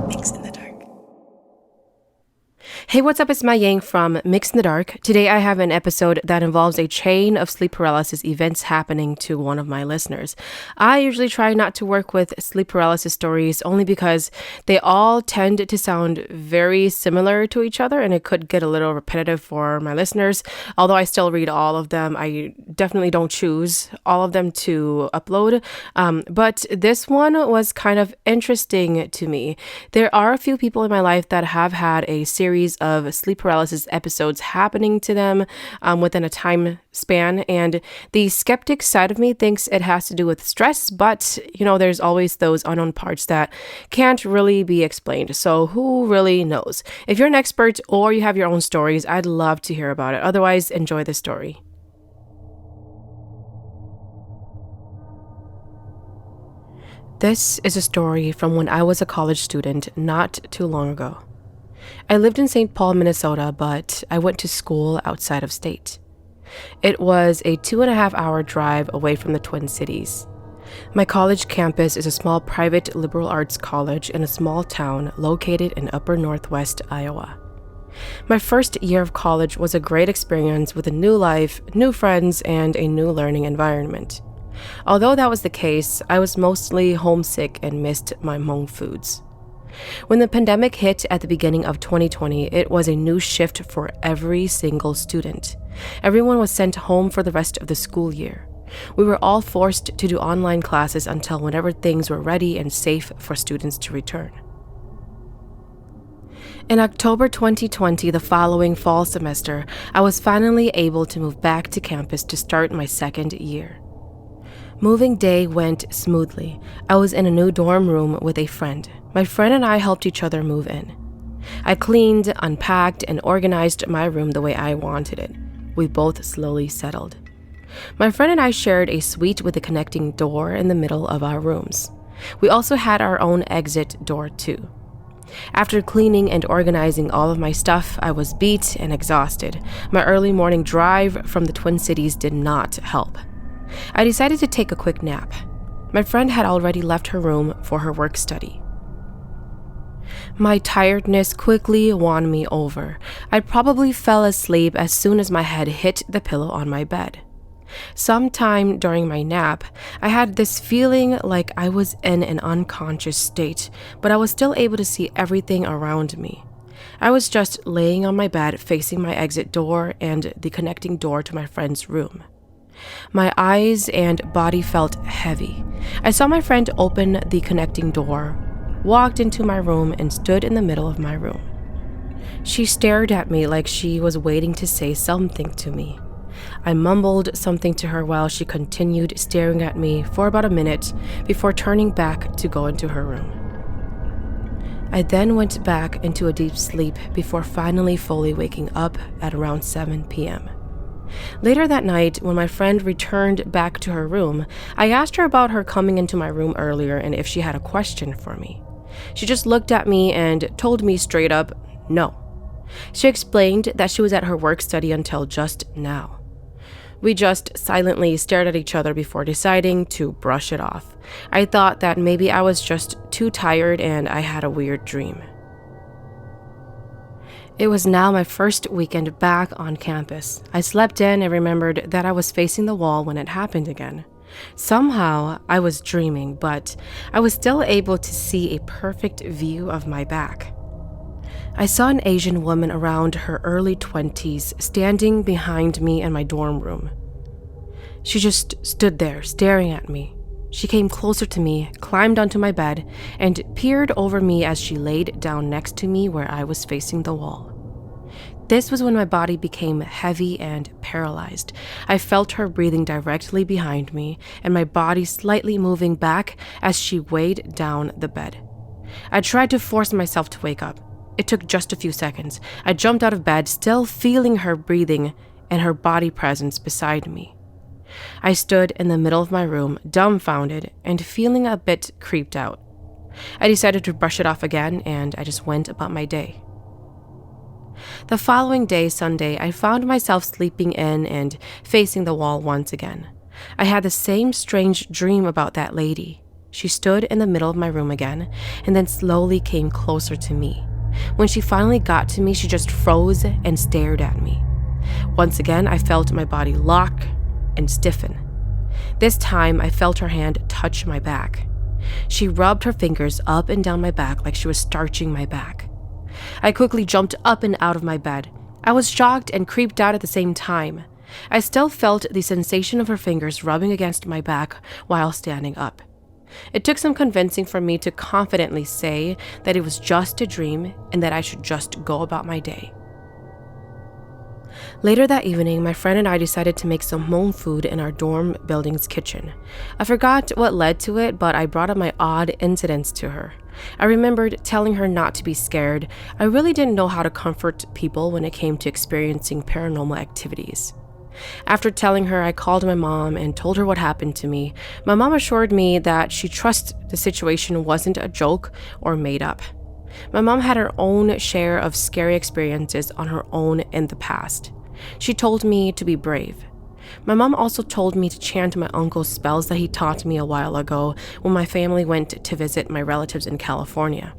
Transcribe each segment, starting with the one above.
Mix in the Dark. Hey, what's up? It's MaiYang from Mix in the Dark. Today I have an episode that involves a chain of sleep paralysis events happening to one of my listeners. I usually try not to work with sleep paralysis stories only because they all tend to sound very similar to each other and it could get a little repetitive for my listeners. Although I still read all of them, I definitely don't choose all of them to upload. But this one was kind of interesting to me. There are a few people in my life that have had a series of sleep paralysis episodes happening to them within a time span, and the skeptic side of me thinks it has to do with stress, but there's always those unknown parts that can't really be explained, so who really knows? If you're an expert or you have your own stories, I'd love to hear about it. Otherwise, enjoy the story. This is a story from when I was a college student not too long ago. I lived in St. Paul, Minnesota, but I went to school outside of state. It was a 2.5-hour drive away from the Twin Cities. My college campus is a small private liberal arts college in a small town located in upper northwest Iowa. My first year of college was a great experience with a new life, new friends, and a new learning environment. Although that was the case, I was mostly homesick and missed my home foods. When the pandemic hit at the beginning of 2020, it was a new shift for every single student. Everyone was sent home for the rest of the school year. We were all forced to do online classes until whenever things were ready and safe for students to return. In October 2020, the following fall semester, I was finally able to move back to campus to start my second year. Moving day went smoothly. I was in a new dorm room with a friend. My friend and I helped each other move in. I cleaned, unpacked, and organized my room the way I wanted it. We both slowly settled. My friend and I shared a suite with a connecting door in the middle of our rooms. We also had our own exit door too. After cleaning and organizing all of my stuff, I was beat and exhausted. My early morning drive from the Twin Cities did not help. I decided to take a quick nap. My friend had already left her room for her work study. My tiredness quickly won me over. I probably fell asleep as soon as my head hit the pillow on my bed. Sometime during my nap, I had this feeling like I was in an unconscious state, but I was still able to see everything around me. I was just laying on my bed facing my exit door and the connecting door to my friend's room. My eyes and body felt heavy. I saw my friend open the connecting door, walked into my room, and stood in the middle of my room. She stared at me like she was waiting to say something to me. I mumbled something to her while she continued staring at me for about a minute before turning back to go into her room. I then went back into a deep sleep before finally fully waking up at around 7 p.m. Later that night, when my friend returned back to her room, I asked her about her coming into my room earlier and if she had a question for me. She just looked at me and told me straight up, no. She explained that she was at her work study until just now. We just silently stared at each other before deciding to brush it off. I thought that maybe I was just too tired and I had a weird dream. It was now my first weekend back on campus. I slept in and remembered that I was facing the wall when it happened again. Somehow, I was dreaming, but I was still able to see a perfect view of my back. I saw an Asian woman around her early 20s standing behind me in my dorm room. She just stood there staring at me. She came closer to me, climbed onto my bed, and peered over me as she laid down next to me where I was facing the wall. This was when my body became heavy and paralyzed. I felt her breathing directly behind me, and my body slightly moving back as she weighed down the bed. I tried to force myself to wake up. It took just a few seconds. I jumped out of bed, still feeling her breathing and her body presence beside me. I stood in the middle of my room, dumbfounded and feeling a bit creeped out. I decided to brush it off again, and I just went about my day. The following day, Sunday, I found myself sleeping in and facing the wall once again. I had the same strange dream about that lady. She stood in the middle of my room again and then slowly came closer to me. When she finally got to me, she just froze and stared at me. Once again, I felt my body lock and stiffen. This time, I felt her hand touch my back. She rubbed her fingers up and down my back like she was starching my back. I quickly jumped up and out of my bed. I was shocked and creeped out at the same time. I still felt the sensation of her fingers rubbing against my back while standing up. It took some convincing for me to confidently say that it was just a dream and that I should just go about my day. Later that evening, my friend and I decided to make some Hmong food in our dorm building's kitchen. I forgot what led to it, but I brought up my odd incidents to her. I remembered telling her not to be scared. I really didn't know how to comfort people when it came to experiencing paranormal activities. After telling her, I called my mom and told her what happened to me. My mom assured me that she trusts the situation wasn't a joke or made up. My mom had her own share of scary experiences on her own in the past. She told me to be brave. My mom also told me to chant my uncle's spells that he taught me a while ago when my family went to visit my relatives in California.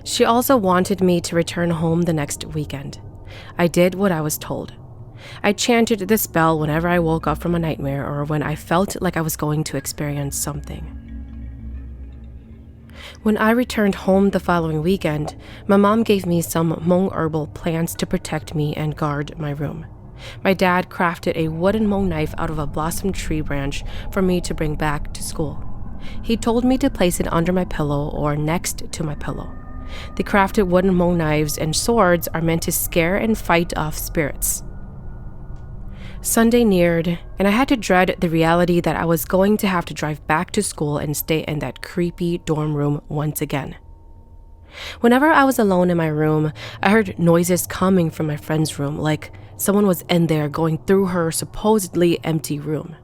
She also wanted me to return home the next weekend. I did what I was told. I chanted the spell whenever I woke up from a nightmare or when I felt like I was going to experience something. When I returned home the following weekend, my mom gave me some Hmong herbal plants to protect me and guard my room. My dad crafted a wooden Hmong knife out of a blossom tree branch for me to bring back to school. He told me to place it under my pillow or next to my pillow. The crafted wooden Hmong knives and swords are meant to scare and fight off spirits. Sunday neared, and I had to dread the reality that I was going to have to drive back to school and stay in that creepy dorm room once again. Whenever I was alone in my room, I heard noises coming from my friend's room, like someone was in there going through her supposedly empty room.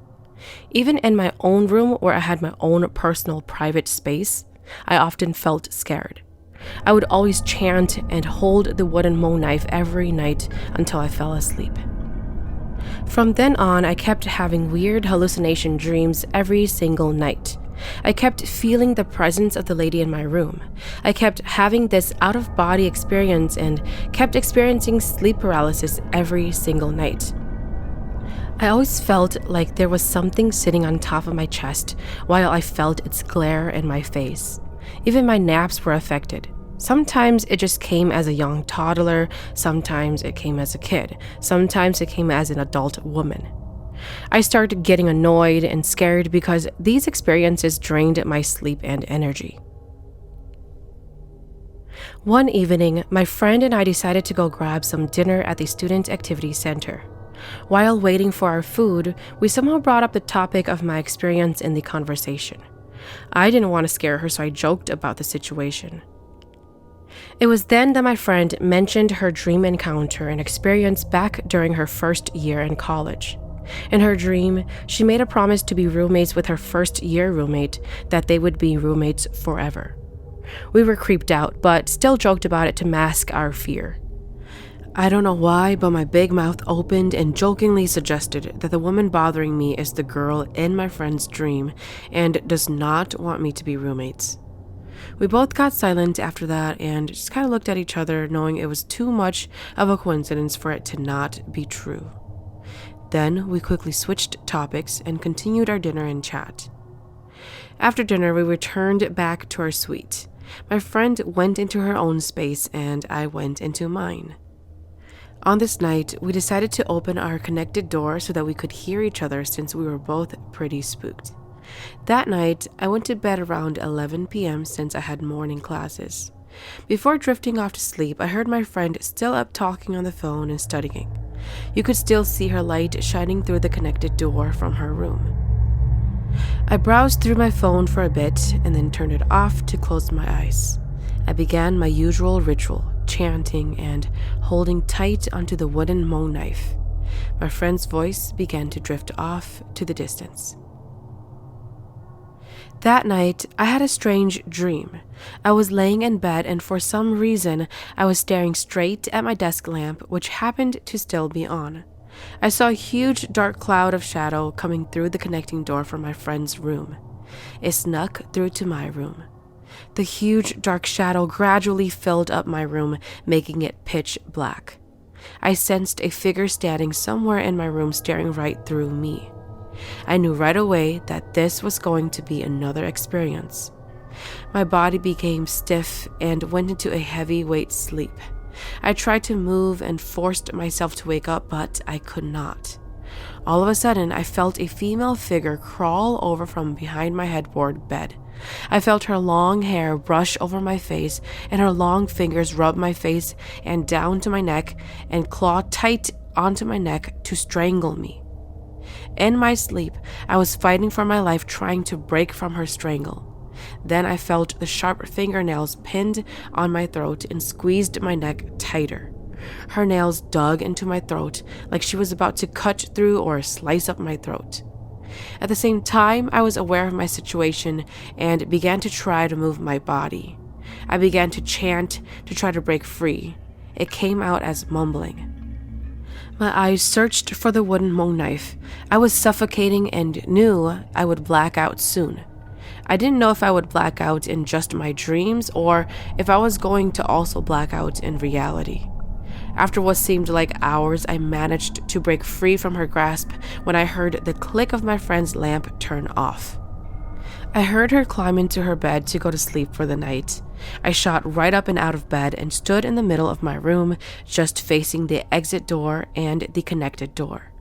Even in my own room, where I had my own personal private space, I often felt scared. I would always chant and hold the wooden Hmong knife every night until I fell asleep. From then on, I kept having weird hallucination dreams every single night. I kept feeling the presence of the lady in my room. I kept having this out-of-body experience and kept experiencing sleep paralysis every single night. I always felt like there was something sitting on top of my chest while I felt its glare in my face. Even my naps were affected. Sometimes it just came as a young toddler, sometimes it came as a kid, sometimes it came as an adult woman. I started getting annoyed and scared because these experiences drained my sleep and energy. One evening, my friend and I decided to go grab some dinner at the Student Activity Center. While waiting for our food, we somehow brought up the topic of my experience in the conversation. I didn't want to scare her, so I joked about the situation. It was then that my friend mentioned her dream encounter and experience back during her first year in college. In her dream, she made a promise to be roommates with her first-year roommate, that they would be roommates forever. We were creeped out, but still joked about it to mask our fear. I don't know why, but my big mouth opened and jokingly suggested that the woman bothering me is the girl in my friend's dream and does not want me to be roommates. We both got silent after that and just kind of looked at each other, knowing it was too much of a coincidence for it to not be true. Then we quickly switched topics and continued our dinner and chat. After dinner, we returned back to our suite. My friend went into her own space and I went into mine. On this night, we decided to open our connected door so that we could hear each other since we were both pretty spooked. That night, I went to bed around 11 p.m. since I had morning classes. Before drifting off to sleep, I heard my friend still up talking on the phone and studying. You could still see her light shining through the connected door from her room. I browsed through my phone for a bit and then turned it off to close my eyes. I began my usual ritual, chanting and holding tight onto the wooden Hmong knife. My friend's voice began to drift off to the distance. That night, I had a strange dream. I was laying in bed and for some reason, I was staring straight at my desk lamp, which happened to still be on. I saw a huge dark cloud of shadow coming through the connecting door from my friend's room. It snuck through to my room. The huge dark shadow gradually filled up my room, making it pitch black. I sensed a figure standing somewhere in my room, staring right through me. I knew right away that this was going to be another experience. My body became stiff and went into a heavyweight sleep. I tried to move and forced myself to wake up, but I could not. All of a sudden, I felt a female figure crawl over from behind my headboard bed. I felt her long hair brush over my face, and her long fingers rub my face and down to my neck and claw tight onto my neck to strangle me. In my sleep, I was fighting for my life, trying to break from her strangle. Then I felt the sharp fingernails pinned on my throat and squeezed my neck tighter. Her nails dug into my throat like she was about to cut through or slice up my throat. At the same time, I was aware of my situation and began to try to move my body. I began to chant to try to break free. It came out as mumbling. My eyes searched for the wooden Hmong knife. I was suffocating and knew I would black out soon. I didn't know if I would black out in just my dreams or if I was going to also black out in reality. After what seemed like hours, I managed to break free from her grasp when I heard the click of my friend's lamp turn off. I heard her climb into her bed to go to sleep for the night. I shot right up and out of bed and stood in the middle of my room, just facing the exit door and the connected door.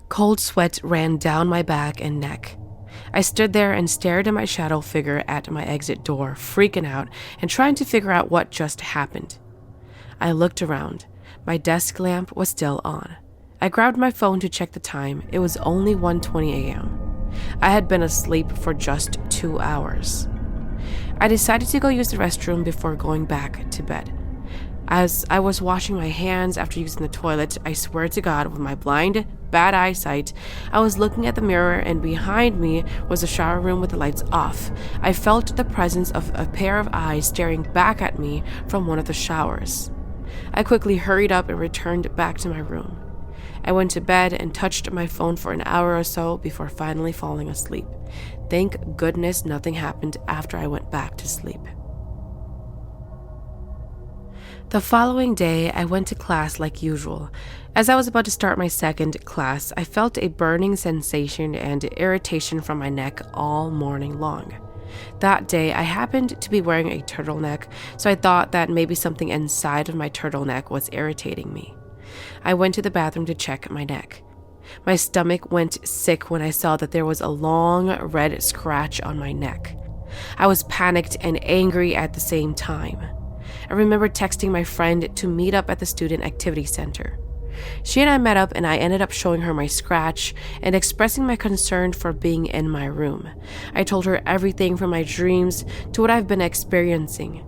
Cold sweat ran down my back and neck. I stood there and stared at my shadow figure at my exit door, freaking out and trying to figure out what just happened. I looked around. My desk lamp was still on. I grabbed my phone to check the time. It was only 1:20 a.m. I had been asleep for just 2 hours. I decided to go use the restroom before going back to bed. As I was washing my hands after using the toilet, I swear to God, with my blind, bad eyesight, I was looking at the mirror, and behind me was the shower room with the lights off. I felt the presence of a pair of eyes staring back at me from one of the showers. I quickly hurried up and returned back to my room. I went to bed and touched my phone for an hour or so before finally falling asleep. Thank goodness nothing happened after I went back to sleep. The following day, I went to class like usual. As I was about to start my second class, I felt a burning sensation and irritation from my neck all morning long. That day, I happened to be wearing a turtleneck, so I thought that maybe something inside of my turtleneck was irritating me. I went to the bathroom to check my neck. My stomach went sick when I saw that there was a long red scratch on my neck. I was panicked and angry at the same time. I remember texting my friend to meet up at the student activity center. She and I met up, and I ended up showing her my scratch and expressing my concern for being in my room. I told her everything from my dreams to what I've been experiencing.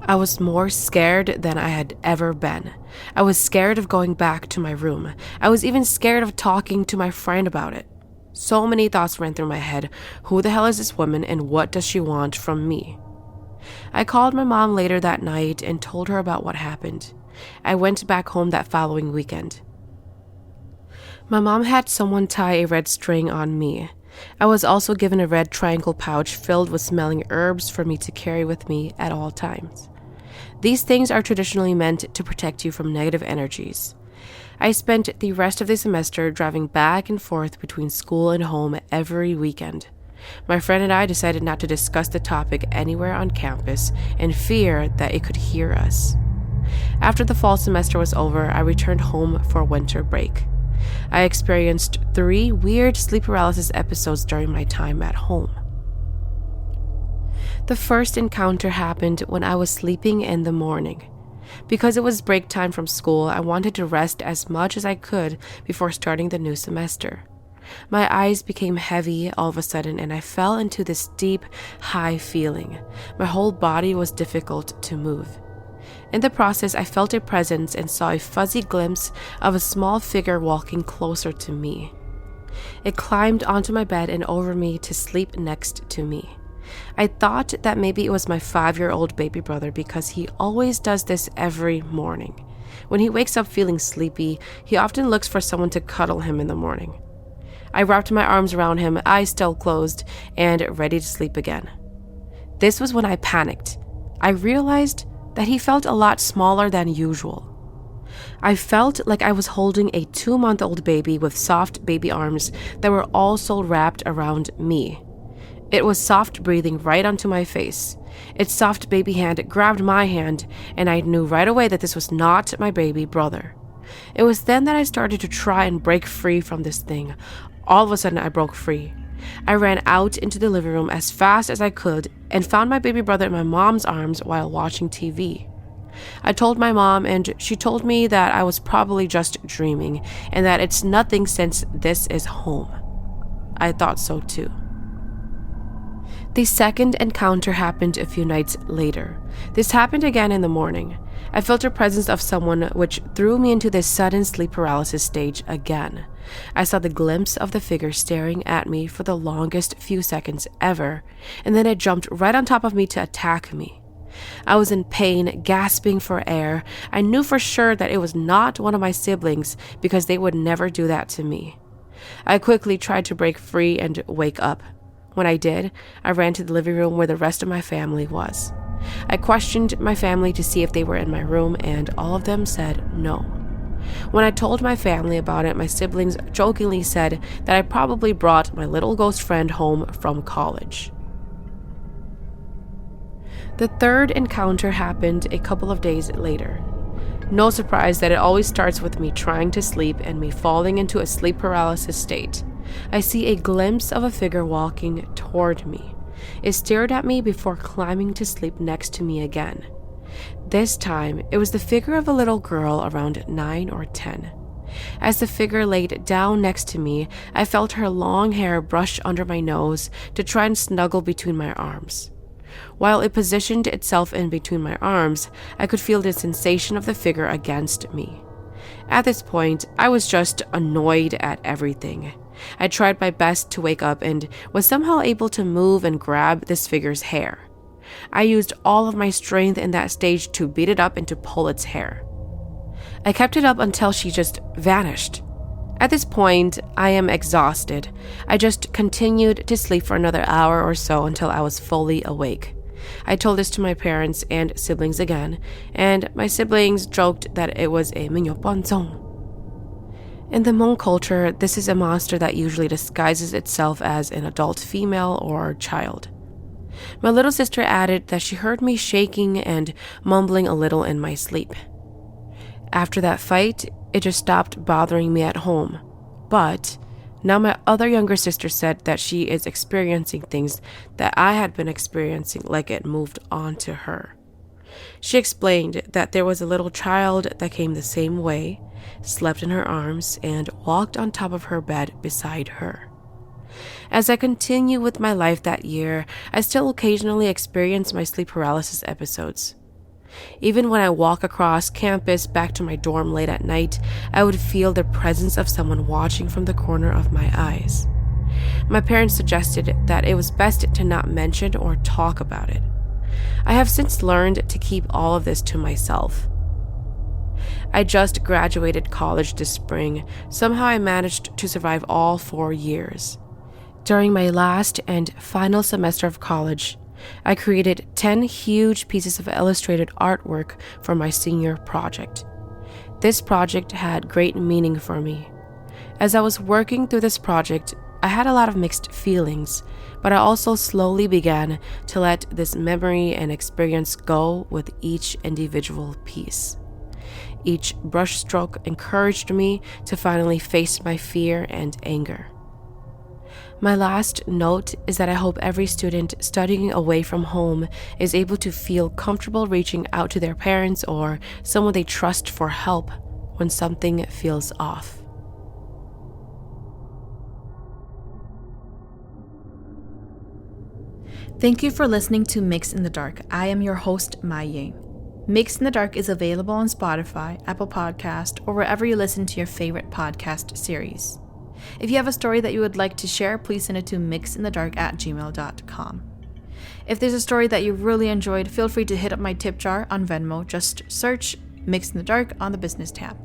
I was more scared than I had ever been. I was scared of going back to my room. I was even scared of talking to my friend about it. So many thoughts ran through my head. Who the hell is this woman, and what does she want from me? I called my mom later that night and told her about what happened. I went back home that following weekend. My mom had someone tie a red string on me. I was also given a red triangle pouch filled with smelling herbs for me to carry with me at all times. These things are traditionally meant to protect you from negative energies. I spent the rest of the semester driving back and forth between school and home every weekend. My friend and I decided not to discuss the topic anywhere on campus in fear that it could hear us. After the fall semester was over, I returned home for winter break. I experienced 3 weird sleep paralysis episodes during my time at home. The first encounter happened when I was sleeping in the morning. Because it was break time from school, I wanted to rest as much as I could before starting the new semester. My eyes became heavy all of a sudden, and I fell into this deep, high feeling. My whole body was difficult to move. In the process, I felt a presence and saw a fuzzy glimpse of a small figure walking closer to me. It climbed onto my bed and over me to sleep next to me. I thought that maybe it was my 5-year-old baby brother because he always does this every morning. When he wakes up feeling sleepy, he often looks for someone to cuddle him in the morning. I wrapped my arms around him, eyes still closed, and ready to sleep again. This was when I panicked. I realized that he felt a lot smaller than usual. I felt like I was holding a 2-month-old baby with soft baby arms that were also wrapped around me. It was soft breathing right onto my face. Its soft baby hand grabbed my hand, and I knew right away that this was not my baby brother. It was then that I started to try and break free from this thing. All of a sudden, I broke free. I ran out into the living room as fast as I could and found my baby brother in my mom's arms while watching TV. I told my mom, and she told me that I was probably just dreaming and that it's nothing since this is home. I thought so too. The second encounter happened a few nights later. This happened again in the morning. I felt the presence of someone, which threw me into this sudden sleep paralysis stage again. I saw the glimpse of the figure staring at me for the longest few seconds ever, and then it jumped right on top of me to attack me. I was in pain, gasping for air. I knew for sure that it was not one of my siblings because they would never do that to me. I quickly tried to break free and wake up. When I did, I ran to the living room where the rest of my family was. I questioned my family to see if they were in my room, and all of them said no. When I told my family about it, my siblings jokingly said that I probably brought my little ghost friend home from college. The third encounter happened a couple of days later. No surprise that it always starts with me trying to sleep and me falling into a sleep paralysis state. I see a glimpse of a figure walking toward me. It stared at me before climbing to sleep next to me again. This time, it was the figure of a little girl around 9 or 10. As the figure laid down next to me, I felt her long hair brush under my nose to try and snuggle between my arms. While it positioned itself in between my arms, I could feel the sensation of the figure against me. At this point, I was just annoyed at everything. I tried my best to wake up and was somehow able to move and grab this figure's hair. I used all of my strength in that stage to beat it up and to pull its hair. I kept it up until she just vanished. At this point, I am exhausted. I just continued to sleep for another hour or so until I was fully awake. I told this to my parents and siblings again, and my siblings joked that it was a minyoponzong. In the Hmong culture, this is a monster that usually disguises itself as an adult female or child. My little sister added that she heard me shaking and mumbling a little in my sleep. After that fight, it just stopped bothering me at home. But now my other younger sister said that she is experiencing things that I had been experiencing, like it moved on to her. She explained that there was a little child that came the same way, slept in her arms, and walked on top of her bed beside her. As I continue with my life that year, I still occasionally experience my sleep paralysis episodes. Even when I walk across campus back to my dorm late at night, I would feel the presence of someone watching from the corner of my eyes. My parents suggested that it was best to not mention or talk about it. I have since learned to keep all of this to myself. I just graduated college this spring. Somehow I managed to survive all 4 years. During my last and final semester of college, I created 10 huge pieces of illustrated artwork for my senior project. This project had great meaning for me. As I was working through this project, I had a lot of mixed feelings, but I also slowly began to let this memory and experience go with each individual piece. Each brushstroke encouraged me to finally face my fear and anger. My last note is that I hope every student studying away from home is able to feel comfortable reaching out to their parents or someone they trust for help when something feels off. Thank you for listening to Mix in the Dark. I am your host, MaiYang. Mix in the Dark is available on Spotify, Apple Podcast, or wherever you listen to your favorite podcast series. If you have a story that you would like to share, please send it to myxinthedark@gmail.com. If there's a story that you really enjoyed, feel free to hit up my tip jar on Venmo. Just search Mix in the Dark on the business tab.